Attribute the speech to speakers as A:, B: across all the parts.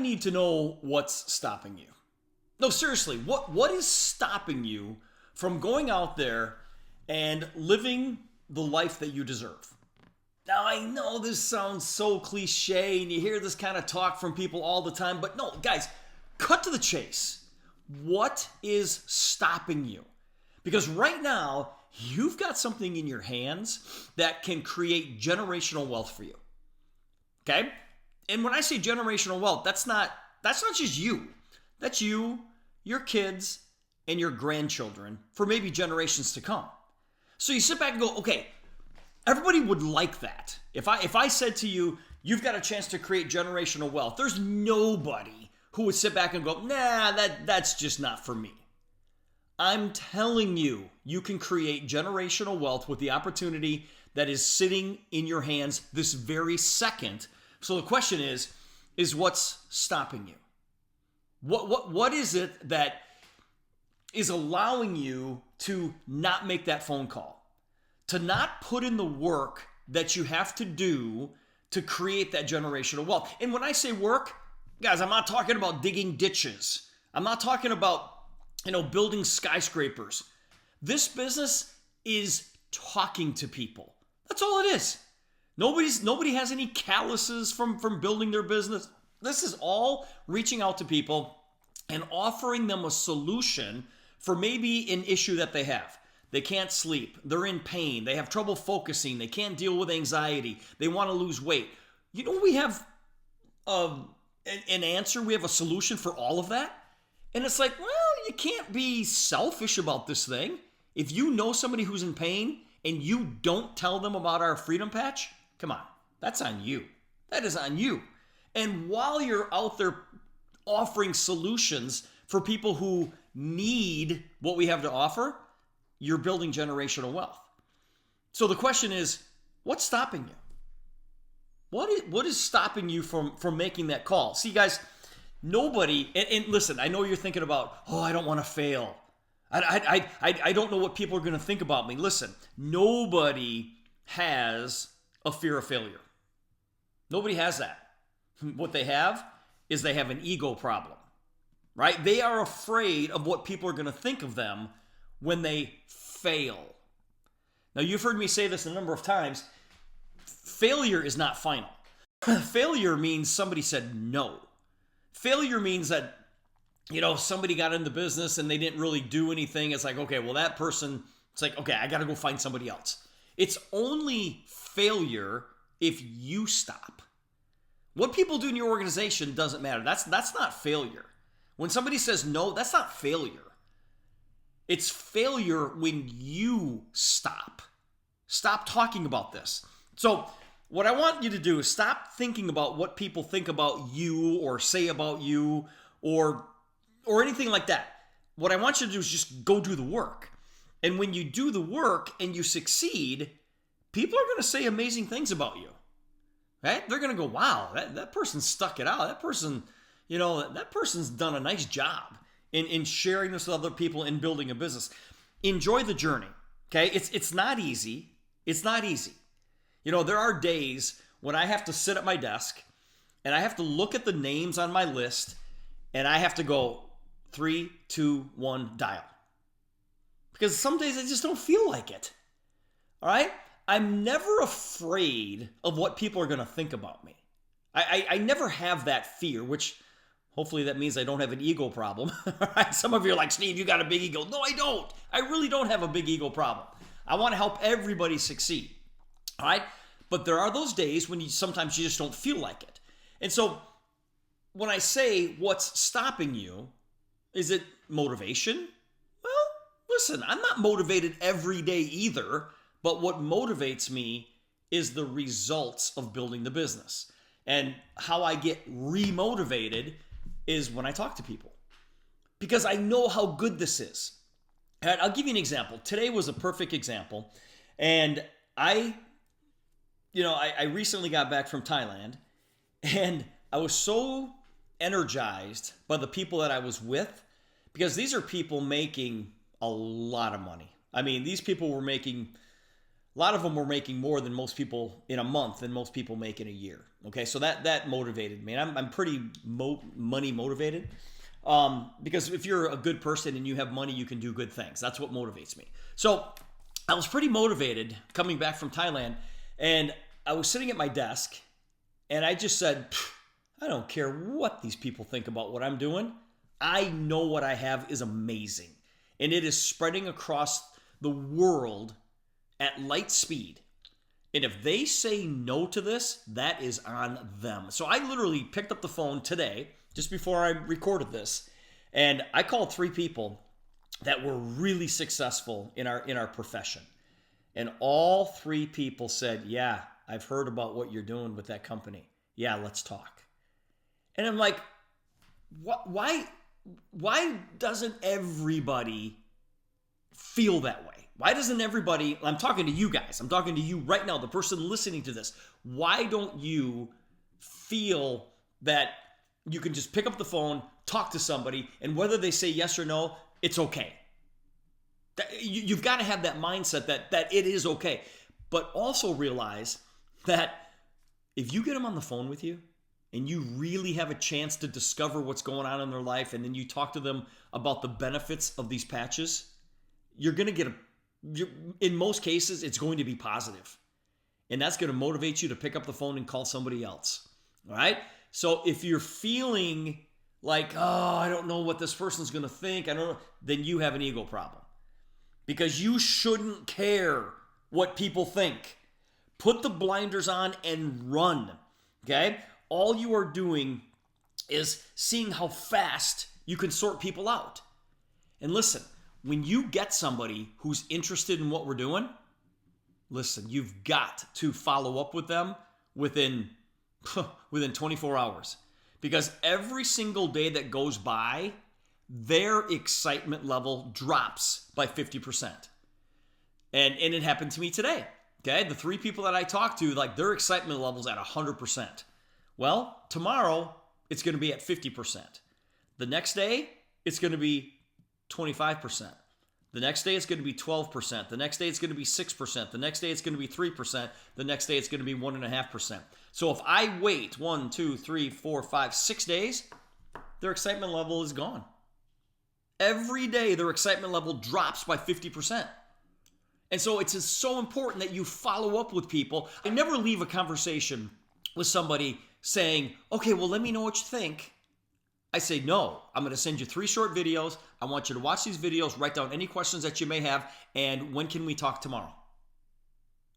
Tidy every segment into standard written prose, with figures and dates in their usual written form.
A: need to know what's stopping you. No, seriously, what is stopping you from going out there and living the life that you deserve? Now, I know this sounds so cliche and you hear this kind of talk from people all the time, but no, guys, cut to the chase. What is stopping you? Because right now, you've got something in your hands that can create generational wealth for you. Okay? And when I say generational wealth, that's not just you. That's you, your kids, and your grandchildren for maybe generations to come. So you sit back and go, okay, everybody would like that. If I said to you, you've got a chance to create generational wealth, there's nobody who would sit back and go, nah, that's just not for me. I'm telling you, you can create generational wealth with the opportunity that is sitting in your hands this very second. So the question is what's stopping you? What is it that is allowing you to not make that phone call? To not put in the work that you have to do to create that generational wealth? And when I say work, guys, I'm not talking about digging ditches. I'm not talking about, building skyscrapers. This business is talking to people. That's all it is. Nobody has any calluses from building their business. This is all reaching out to people and offering them a solution for maybe an issue that they have. They can't sleep. They're in pain. They have trouble focusing. They can't deal with anxiety. They want to lose weight. We have an answer. We have a solution for all of that. And it's like, well, you can't be selfish about this thing. If you know somebody who's in pain and you don't tell them about our Freedom Patch, come on, that's on you. That is on you. And while you're out there offering solutions for people who need what we have to offer, you're building generational wealth. So the question is, what's stopping you? What is stopping you from making that call? See, guys, nobody, and listen, I know you're thinking about, I don't want to fail. I don't know what people are going to think about me. Listen, nobody has a fear of failure. Nobody has that. What they have is they have an ego problem, right? They are afraid of what people are going to think of them when they fail. Now, you've heard me say this a number of times. Failure is not final. Failure means somebody said no. Failure means that, somebody got in the business and they didn't really do anything. It's like, okay, well, that person, it's like, okay, I got to go find somebody else. It's only failure if you stop. What people do in your organization doesn't matter. That's not failure. When somebody says no, that's not failure. It's failure when you stop. Stop talking about this. So what I want you to do is stop thinking about what people think about you or say about you or anything like that. What I want you to do is just go do the work. And when you do the work and you succeed, people are going to say amazing things about you. Right? They're going to go, wow, that person stuck it out. That person, that person's done a nice job in sharing this with other people and building a business. Enjoy the journey. Okay? It's not easy. It's not easy. There are days when I have to sit at my desk and I have to look at the names on my list and I have to go 3, 2, 1, dial. Because some days I just don't feel like it. All right? I'm never afraid of what people are going to think about me. I never have that fear, which hopefully that means I don't have an ego problem. Right? Some of you are like, Steve, you got a big ego. No, I don't. I really don't have a big ego problem. I want to help everybody succeed. All right? But there are those days when sometimes you just don't feel like it. And so when I say what's stopping you, is it motivation? Well, listen, I'm not motivated every day either. But what motivates me is the results of building the business. And how I get remotivated is when I talk to people. Because I know how good this is. And I'll give you an example. Today was a perfect example. And I recently got back from Thailand. And I was so energized by the people that I was with. Because these are people making a lot of money. I mean, these people were making a lot of them were making more than most people in a month than most people make in a year. Okay, so that motivated me. And I'm pretty money motivated, because if you're a good person and you have money, you can do good things. That's what motivates me. So I was pretty motivated coming back from Thailand, and I was sitting at my desk, and I just said, I don't care what these people think about what I'm doing. I know what I have is amazing, and it is spreading across the world at light speed. And if they say no to this, that is on them. So I literally picked up the phone today, just before I recorded this, and I called 3 people that were really successful in our profession. And all 3 people said, yeah, I've heard about what you're doing with that company. Yeah, let's talk. And I'm like, why doesn't everybody feel that way? Why doesn't everybody, I'm talking to you guys, I'm talking to you right now, the person listening to this. Why don't you feel that you can just pick up the phone, talk to somebody, and whether they say yes or no, it's okay? You've got to have that mindset that it is okay. But also realize that if you get them on the phone with you and you really have a chance to discover what's going on in their life, and then you talk to them about the benefits of these patches, you're going to get in most cases, it's going to be positive. And that's going to motivate you to pick up the phone and call somebody else. All right? So if you're feeling like, oh, I don't know what this person's going to think, I don't know, then you have an ego problem. Because you shouldn't care what people think. Put the blinders on and run. Okay? All you are doing is seeing how fast you can sort people out. And listen, when you get somebody who's interested in what we're doing, listen, you've got to follow up with them within 24 hours. Because every single day that goes by, their excitement level drops by 50%. And it happened to me today. Okay, the 3 people that I talked to, like, their excitement level's at 100%. Well, tomorrow it's going to be at 50%. The next day it's going to be 25%. The next day it's going to be 12%. The next day it's going to be 6%. The next day it's going to be 3%. The next day it's going to be 1.5%. So if I wait 1, 2, 3, 4, 5, 6 days, their excitement level is gone. Every day their excitement level drops by 50%. And so it's so important that you follow up with people. I never leave a conversation with somebody saying, okay, well, let me know what you think. I say, no, I'm going to send you 3 short videos. I want you to watch these videos, write down any questions that you may have, and when can we talk tomorrow?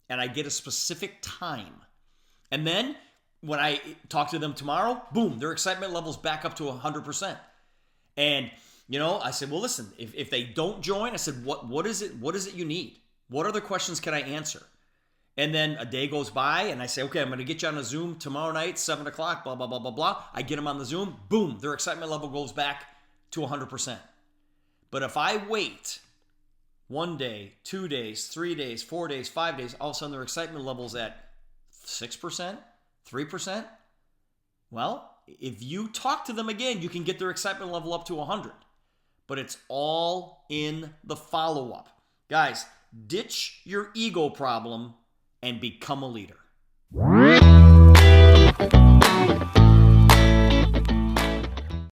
A: And I get a specific time. And then when I talk to them tomorrow, boom, their excitement level's back up to 100%. And, I said, well, listen, if they don't join, I said, what is it you need? What other questions can I answer? And then a day goes by and I say, okay, I'm going to get you on a Zoom tomorrow night, 7 o'clock, blah, blah, blah, blah, blah. I get them on the Zoom, boom, their excitement level goes back to 100%. But if I wait 1 day, 2 days, 3 days, 4 days, 5 days, all of a sudden their excitement level's at 6%, 3%. Well, if you talk to them again, you can get their excitement level up to 100. But it's all in the follow-up. Guys, ditch your ego problem and become a leader.